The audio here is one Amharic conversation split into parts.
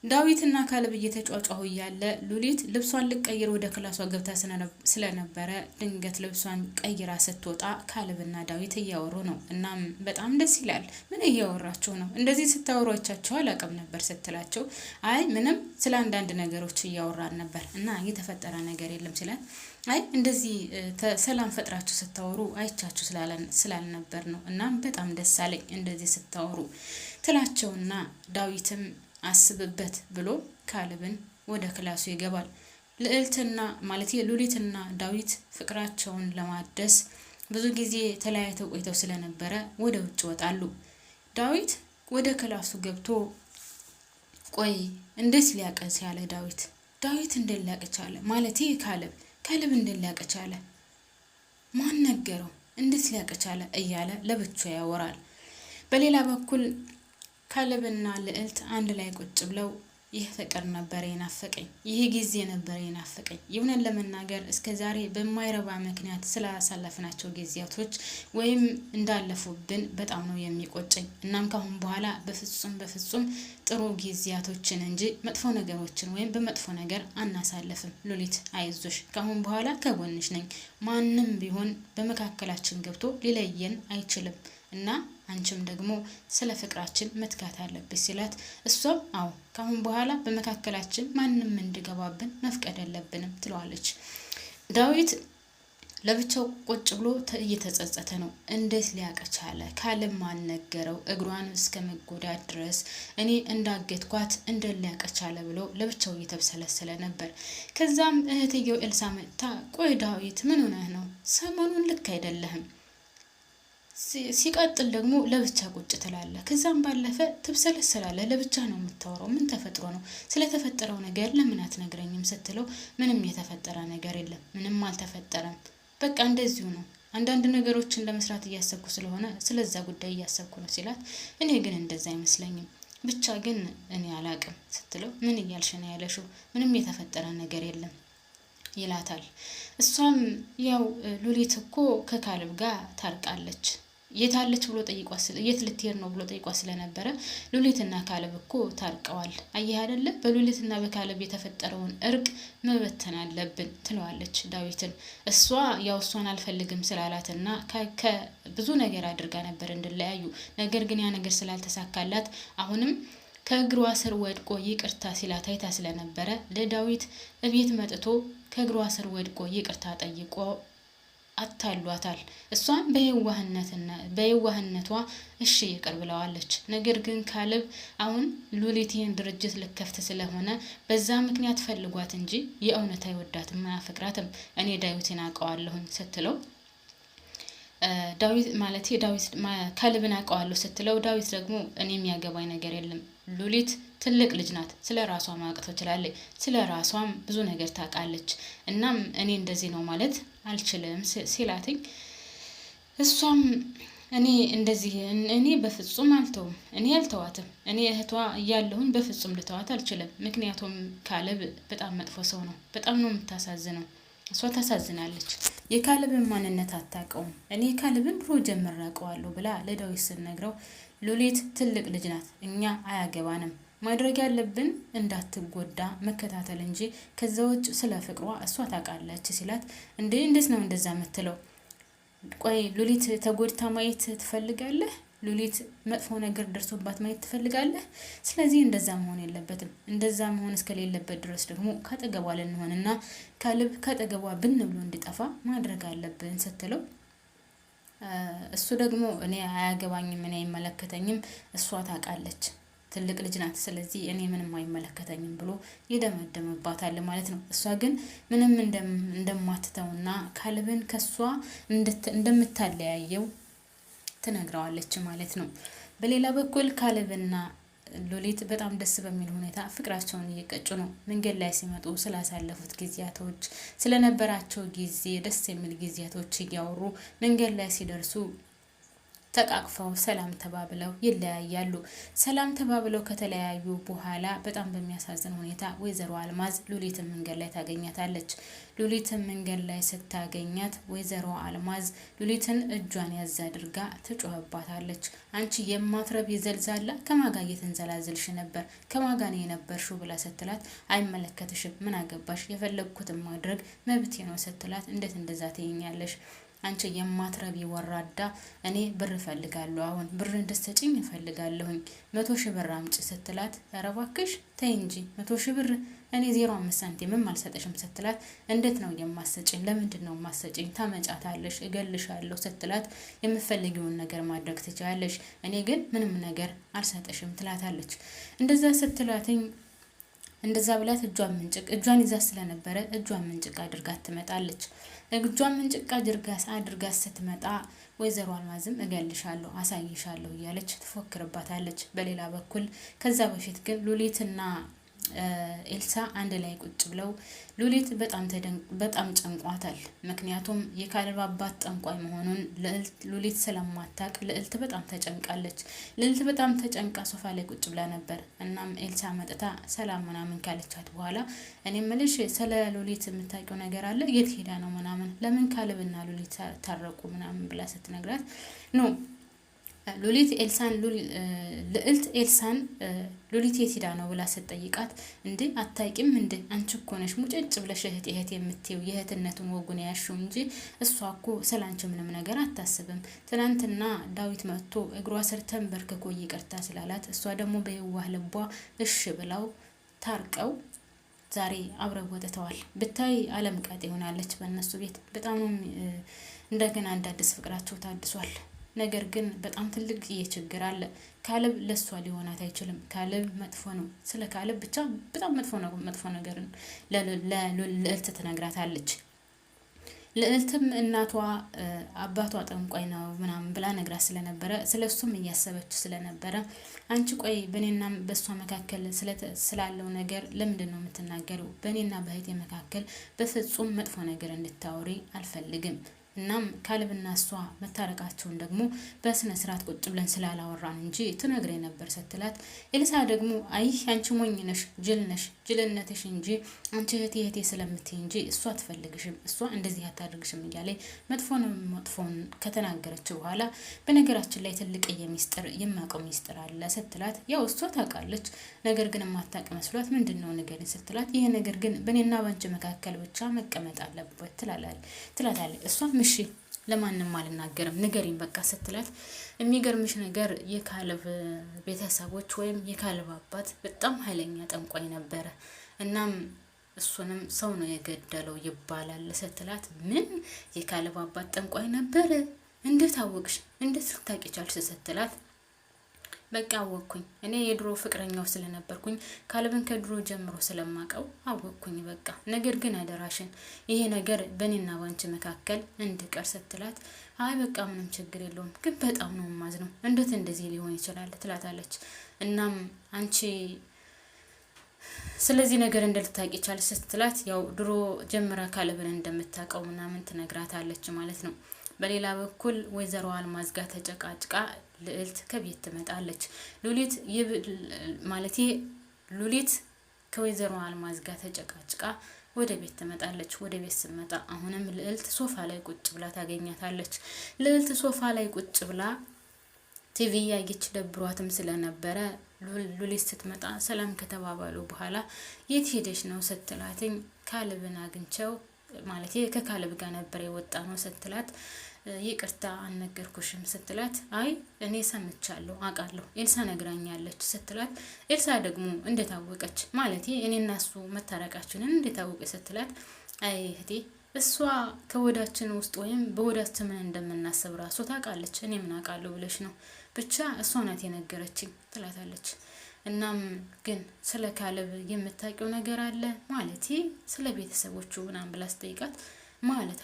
ዳዊትና ካሌብ እየተጫጫሁ እያለ ሉሊት ልብሷን ልትቀይር ወደ ክላሷ ገብታ ስለነበረ ድንገት ልብሷን ቀይራ ስትወጣ ካሌብና ዳዊት እያወሩ ነው። እናም በጣም ደስ ይላል። ምን እያወራችሁ ነው? እንደዚህ ስታወሩ አይቻችሁ አላውቅም ነበር ስትላቸው፣ አይ ምንም ስለ አንዳንድ ነገሮች እያወራን ነበር እና የተፈጠረ ነገር የለም ሲላል፣ አይ እንደዚህ ሰላም ፈጥራችሁ ስታወሩ አይቻችሁ ስላልነበር ነው። እናም በጣም ደስ አለኝ እንደዚህ ስታወሩ ትላቸውና ዳዊትም አስብበት ብሎ ካሌብን ወደ ክላሱ ይገባል። ልዕልትና ማለት ሉሊትና ዳዊት ፍቅራቸውን ለማደስ ብዙ ጊዜ ተለያይተው ቆይተው ስለነበረ ወደ ውጭ ወጣሉ። ዳዊት ወደ ክላሱ ገብቶ ቆይ እንዴት ሊያውቅ ቻለ? ዳዊት እንዴት ሊያውቅ ቻለ? ማለት ካሌብ እንዴት ሊያውቅ ቻለ? ማን ነገረው? እንዴት ሊያውቅ ቻለ? እያለ ለብቻው ያወራል። በሌላ በኩል ካሌብና ልዕልት አንድ ላይ ቁጭ ብለው ይህ ፍቅር ነበር የናፈቀኝ፣ ይህ ጊዜ ነበር የናፈቀኝ። ይሁንን ለመናገር እስከዛሬ በማይረባ ምክንያት ስላሳለፍናቸው ጊዜያቶች ወይም እንዳለፉብን በጣም ነው የሚቆጨኝ። እናም ካሁን በኋላ በፍጹም ጥሩ ጊዜያቶችን እንጂ መጥፎ ነገሮችን ወይም በመጥፎ ነገር አናሳልፍም። ሉሊት አይዞሽ፣ ካሁን በኋላ ከጎንሽ ነኝ። ማንም ቢሆን በመካከላችን ገብቶ ሊለየን አይችልም እና አንቺም ደግሞ ስለ ፍቅራችን መትጋት አለብሽ ሲላት፣ እሷም አዎ ካሁን በኋላ በመካከላችን ማንም እንዲገባብን መፍቀድ የለብንም ትለዋለች። ዳዊት ለብቻው ቁጭ ብሎ እየተጸጸተ ነው። እንዴት ሊያውቅ ቻለ? ካሌብ ማን ነገረው? እግሯን እስከ መጎዳት ድረስ እኔ እንዳገትኳት እንዴት ሊያውቅ ቻለ ብሎ ለብቻው እየተብሰለሰለ ነበር። ከዛም እህትየው ኤልሳ መጥታ፣ ቆይ ዳዊት ምን ሆነህ ነው? ሰሞኑን ልክ አይደለህም። ሲቀጥል ደግሞ ለብቻ ቁጭ ትላለህ። ከዛም ባለፈ ትብሰለሰላለህ። ለብቻ ነው የምታወራው። ምን ተፈጥሮ ነው? ስለተፈጠረው ነገር ለምን አትነግረኝም ስትለው፣ ምንም የተፈጠረ ነገር የለም፣ ምንም አልተፈጠረም። በቃ እንደዚሁ ነው። አንዳንድ ነገሮችን ለመስራት እያሰብኩ ስለሆነ ስለዛ ጉዳይ እያሰብኩ ነው ሲላት፣ እኔ ግን እንደዛ አይመስለኝም። ብቻ ግን እኔ አላቅም ስትለው፣ ምን እያልሽ ነው ያለሽው? ምንም የተፈጠረ ነገር የለም ይላታል። እሷም ያው ሉሊት እኮ ከካሌብ ጋር ታርቃለች፣ የታለች ብሎ ጠይቋት፣ የት ልትሄድ ነው ብሎ ጠይቋት ስለነበረ ሉሊትና ካሌብ እኮ ታርቀዋል። አየህ አይደለ? በሉሊትና በካሌብ የተፈጠረውን እርቅ መበተን አለብን ትለዋለች ዳዊትን። እሷ ያው እሷን አልፈልግም ስላላትና ብዙ ነገር አድርጋ ነበር እንድለያዩ። ነገር ግን ያ ነገር ስላልተሳካላት አሁንም ከእግሯ ስር ወድቆ ይቅርታ ሲላት አይታ ስለነበረ ለዳዊት እቤት መጥቶ ከእግሯ ስር ወድቆ ይቅርታ ጠይቆ አታሏታል። እሷም በየዋህነቷ እሺ ይቅር ብለዋለች። ነገር ግን ካሌብ አሁን ሉሊትን ድርጅት ልከፍት ስለሆነ በዛ ምክንያት ፈልጓት እንጂ የእውነት አይወዳትም፣ አያፈቅራትም። እኔ ዳዊትን አውቀዋለሁኝ ስትለው፣ ካሌብን አውቀዋለሁ ስትለው፣ ዳዊት ደግሞ እኔ የሚያገባኝ ነገር የለም፣ ሉሊት ትልቅ ልጅ ናት፣ ስለ ራሷ ማወቅ ትችላለች፣ ስለ ራሷም ብዙ ነገር ታውቃለች። እናም እኔ እንደዚህ ነው ማለት አልችልም ሲላትኝ፣ እሷም እኔ በፍጹም አልተውም፣ እኔ አልተዋትም፣ እኔ እህቷ እያለሁኝ በፍጹም ልተዋት አልችልም። ምክንያቱም ካሌብ በጣም መጥፎ ሰው ነው፣ በጣም ነው የምታሳዝነው። እሷ ታሳዝናለች። የካሌብን ማንነት አታውቀውም። እኔ ካሌብን ድሮ ጀምሬ አውቀዋለሁ ብላ ለዳዊት ስትነግረው፣ ሉሊት ትልቅ ልጅ ናት፣ እኛ አያገባንም፣ ማድረግ ያለብን እንዳትጎዳ መከታተል እንጂ ከዛ ውጭ ስለ ፍቅሯ እሷ ታውቃለች ሲላት፣ እንዴት ነው እንደዛ የምትለው? ቆይ ሉሊት ተጎድታ ማየት ትፈልጋለህ? ሉሊት መጥፎ ነገር ደርሶባት ማየት ትፈልጋለህ? ስለዚህ እንደዛ መሆን የለበትም። እንደዛ መሆን እስከሌለበት ድረስ ደግሞ ካጠገቧ ልንሆንና ካሌብ ካጠገቧ ብን ብሎ እንዲጠፋ ማድረግ አለብን ስትለው፣ እሱ ደግሞ እኔ አያገባኝም፣ እኔ አይመለከተኝም፣ እሷ ታውቃለች፣ ትልቅ ልጅ ናት፣ ስለዚህ እኔ ምንም አይመለከተኝም ብሎ ይደመደምባታል ማለት ነው። እሷ ግን ምንም እንደማትተውና ካሌብን ከሷ እንደምታለያየው ትነግረዋለች ማለት ነው። በሌላ በኩል ካሌብና ሉሊት በጣም ደስ በሚል ሁኔታ ፍቅራቸውን እየቀጩ ነው። መንገድ ላይ ሲመጡ ስላሳለፉት ጊዜያቶች፣ ስለነበራቸው ጊዜ ደስ የሚል ጊዜያቶች እያወሩ መንገድ ላይ ሲደርሱ ተቃቅፈው ሰላም ተባብለው ይለያያሉ። ሰላም ተባብለው ከተለያዩ በኋላ በጣም በሚያሳዝን ሁኔታ ወይዘሮ አልማዝ ሉሊትን መንገድ ላይ ታገኛታለች። ሉሊትን መንገድ ላይ ስታገኛት ወይዘሮ አልማዝ ሉሊትን እጇን ያዝ አድርጋ ትጮህባታለች። አንቺ የማትረብ ይዘልዛላ ከማጋ እየተንዘላዘልሽ ነበር ከማጋ ነው የነበርሽው ብላ ስትላት አይመለከትሽም፣ ምን አገባሽ፣ የፈለግኩትን ማድረግ መብቴ ነው ስትላት እንዴት እንደዛ ትይኛለሽ? አንቺ የማትረቢ ወራዳ፣ እኔ ብር እፈልጋለሁ፣ አሁን ብር እንድትሰጪኝ እፈልጋለሁኝ፣ 100,000 ብር አምጪ ስትላት ኧረ እባክሽ ተይ እንጂ 100,000 ብር እኔ 0.5 ሳንቲምም አልሰጠሽም ስትላት እንዴት ነው የማሰጪኝ? ለምንድን ነው የማሰጪኝ? ታመጫታለሽ፣ እገልሻለሁ ስትላት የምትፈልጊውን ነገር ማድረግ ትችላለሽ፣ እኔ ግን ምንም ነገር አልሰጠሽም ትላታለች። እንደዛ ስትላትኝ እንደዛ ብላት እጇን ይዛ ስለነበረ እጇን ምንጭቅ አድርጋት ትመጣለች። እጇን ምንጭቅ አድርጋ ስትመጣ ወይዘሮ አልማዝም እገልሻለሁ፣ አሳይሻለሁ እያለች ትፎክርባታለች። በሌላ በኩል ከዛ በፊት ግን ሉሊትና ኤልሳ አንድ ላይ ቁጭ ብለው ሉሊት በጣም ጨንቋታል። ምክንያቱም የካሌብ አባት ጠንቋይ መሆኑን ሉሊት ስለማታቅ ልዕልት በጣም ተጨንቃለች። ልዕልት በጣም ተጨንቃ ሶፋ ላይ ቁጭ ብላ ነበር። እናም ኤልሳ መጥታ ሰላም ምናምን ካለቻት በኋላ እኔ ምልሽ ስለ ሉሊት የምታውቂው ነገር አለ? የት ሄዳ ነው ምናምን፣ ለምን ካሌብና ሉሊት ታረቁ ምናምን ብላ ስትነግራት ነው ልዕልት ኤልሳን ሉሊት የት ሄዳ ነው ብላ ስትጠይቃት እንዴ አታውቂም እንዴ? አንቺ እኮ ነሽ ሙጭጭ ብለሽ እህት የምትይው የእህትነቱን ወጉን ያሽው እንጂ እሷ እኮ ስላንቺ ምንም ነገር አታስብም። ትናንትና ዳዊት መጥቶ እግሯ ስር ተንበርክኮ ይቅርታ ስላላት እሷ ደግሞ በየዋህ ልቧ እሺ ብላው ታርቀው ዛሬ አብረው ወጥተዋል። ብታይ አለም ቃጤ ሆናለች በእነሱ ቤት። በጣም እንደገና እንዳዲስ ፍቅራቸው ታድሷል። ነገር ግን በጣም ትልቅ ችግር አለ። ካሌብ ለሷ ሊሆናት አይችልም። ካሌብ መጥፎ ነው። ስለ ካሌብ ብቻ በጣም መጥፎ ነገር ለልዕልት ትነግራታለች። ልዕልትም እናቷ አባቷ ጠንቋይ ነው ምናምን ብላ ነግራት ስለነበረ ስለሱም እያሰበች ስለነበረ አንቺ ቆይ በእኔና በሷ መካከል ስላለው ነገር ለምንድን ነው የምትናገረው? በእኔና በእህቴ መካከል በፍጹም መጥፎ ነገር እንድታወሪ አልፈልግም። እናም ካሌብና እሷ መታረቃቸውን ደግሞ በስነ ስርዓት ቁጭ ብለን ስላላወራን እንጂ ትነግሬ ነበር ስትላት፣ ኤልሳ ደግሞ አይ አንቺ ሞኝ ነሽ፣ ጅል ነሽ፣ ጅልነትሽ እንጂ አንቺ እህቴ ስለምትይ እንጂ እሷ አትፈልግሽም፣ እሷ እንደዚህ አታደርግሽም እያለ መጥፎን ከተናገረች በኋላ በነገራችን ላይ ትልቅ የማውቀው ሚስጥር አለ ስትላት፣ ያው እሷ ታውቃለች፣ ነገር ግን የማታውቅ መስሏት ምንድነው ንገሪኝ ስትላት፣ ይሄ ነገር ግን በእኔና ባንቺ መካከል ብቻ መቀመጥ አለበት ትላለች። እሷ እሺ ለማንም አልናገርም ንገሪኝ በቃ ስትላት፣ የሚገርምሽ ነገር የካሌብ ቤተሰቦች ወይም የካሌብ አባት በጣም ኃይለኛ ጠንቋይ ነበረ። እናም እሱንም ሰው ነው የገደለው ይባላል ስትላት፣ ምን የካሌብ አባት ጠንቋይ ነበረ? እንዴት አወቅሽ? እንዴት ልታውቂ ቻልሽ? ስትላት፣ በቃ አወቅኩኝ። እኔ የድሮ ፍቅረኛው ስለነበርኩኝ ካሌብን ከድሮ ጀምሮ ስለማቀው አወቅኩኝ በቃ። ነገር ግን አደራሽን ይሄ ነገር በእኔና ባንቺ መካከል እንድቀር ስትላት፣ አይ በቃ ምንም ችግር የለውም፣ ግን በጣም ነው የማዝነው፣ እንዴት እንደዚህ ሊሆን ይችላል ትላታለች። እናም አንቺ ስለዚህ ነገር እንደልታቂ ቻል ስትላት፣ ያው ድሮ ጀምራ ካሌብን እንደምታውቀው ምናምን ትነግራታለች ማለት ነው። በሌላ በኩል ወይዘሮ አልማዝ ጋር ተጨቃጭቃ ልዕልት ከቤት ትመጣለች። ሉሊት ከወይዘሮ አልማዝ ጋር ተጨቃጭቃ ወደ ቤት ትመጣለች። ወደ ቤት ስትመጣ አሁንም ልዕልት ሶፋ ላይ ቁጭ ብላ ታገኛታለች። ልዕልት ሶፋ ላይ ቁጭ ብላ ቲቪ ያየች ደብሯትም ስለነበረ ሉሊት ስትመጣ ሰላም ከተባባሉ በኋላ የት ሄደሽ ነው ስትላትኝ፣ ካሌብን አግኝቸው ከካሌብ ጋር ነበር የወጣ ነው ስትላት፣ ይቅርታ አልነገርኩሽም ስትላት፣ አይ እኔ ሰምቻለሁ አውቃለሁ ኤልሳ ነግራኛለች ስትላት፣ ኤልሳ ደግሞ እንደታወቀች እኔና እሱ መታረቃችንን እንደታወቀ ስትላት፣ አይ እህቴ እሷ ከወዳችን ውስጥ ወይም በወዳችን ምን እንደምናስብ ራሱ ታውቃለች፣ እኔ ምን አውቃለሁ ብለሽ ነው? ብቻ እሷ ናት የነገረችኝ ትላታለች። እናም ግን ስለ ካሌብ የምታውቂው ነገር አለ ስለ ቤተሰቦቹ ምናምን ብላ ስጠይቃት፣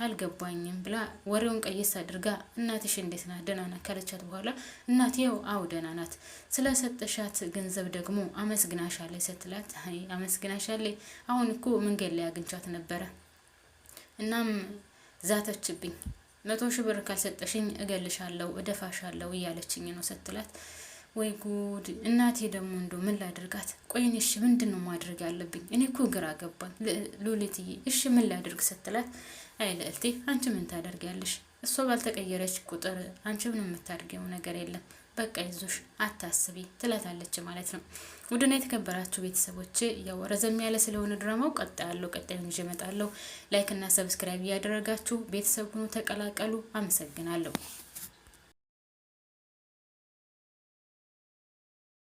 አልገባኝም ብላ ወሬውን ቀየስ አድርጋ እናትሽ እንዴት ናት ደህና ናት ካለቻት በኋላ፣ እናቴው አው ደህና ናት፣ ስለሰጠሻት ገንዘብ ደግሞ አመስግናሻለች ስትላት፣ አይ አመስግናሻለች፣ አሁን እኮ መንገድ ላይ አግኝቻት ነበረ እናም ዛተችብኝ 100,000 ብር ካልሰጠሽኝ እገልሻለሁ፣ እደፋሻለሁ እያለችኝ ነው ስትላት፣ ወይ ጉድ እናቴ ደግሞ እንደው ምን ላድርጋት? ቆይኔ እሺ ምንድነው ማድረግ ያለብኝ? እኔ እኮ ግራ ገባኝ ሉሊትዬ፣ እሺ ምን ላድርግ ስትላት፣ አይ ልዕልቴ አንቺ ምን ታደርጊያለሽ? እሷ ባልተቀየረች ቁጥር አንቺ ምንም የምታደርጊው ነገር የለም። በቃ ይዞሽ አታስቢ ትላታለች ማለት ነው። ውድና የተከበራችሁ ቤተሰቦች ያው ረዘም ያለ ስለሆነ ድራማው ቀጣዩን ይዤ እመጣለሁ። ላይክ እና ሰብስክራይብ እያደረጋችሁ ቤተሰብ ሁኑ፣ ተቀላቀሉ። አመሰግናለሁ።